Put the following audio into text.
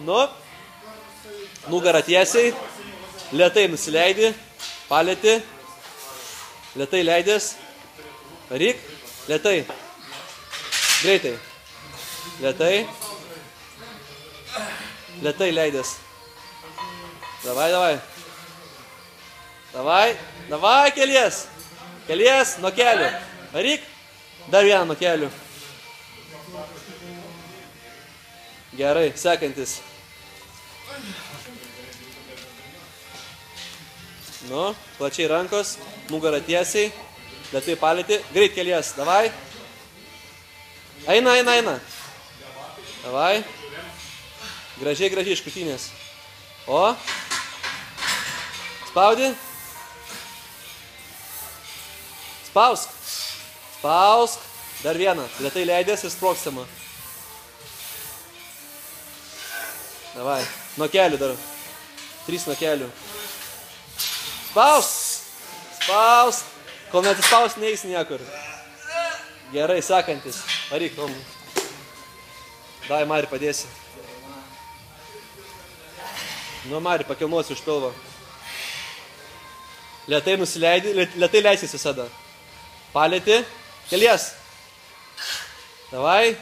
Nu. Nugarą tiesiai. Lėtai nusileidi. Palėti. Lėtai leidės. Varyk. Lėtai. Greitai. Lėtai. Lėtai leidės. Davai, davai. Davai. Davai, kelies. Kelies nuo kelių. Varyk. Dar vieną nuo kelių. Gerai, sekantis. Nu, plačiai rankos, nugarą tiesiai, lėtai palėti, greit kelies, davai. Eina, eina, eina. Davai. Gražiai, gražiai iš krūtinės. O. Spaudi. Spausk. Spausk. Dar vieną. Lėtai leidės ir sprokstama. Davai. Nuo kelių dar. 3 nuo kelių. Spaus! Spaus! Kol neatsispaus, neis niekur. Gerai, sekantis. Varyk, Tomu. Davai, Mari, padėsi. Nu, Mari, pakilnuosiu iš pilvo. Lėtai nusileidi, lėtai leisis visada. Palėti. Kelies. Davai.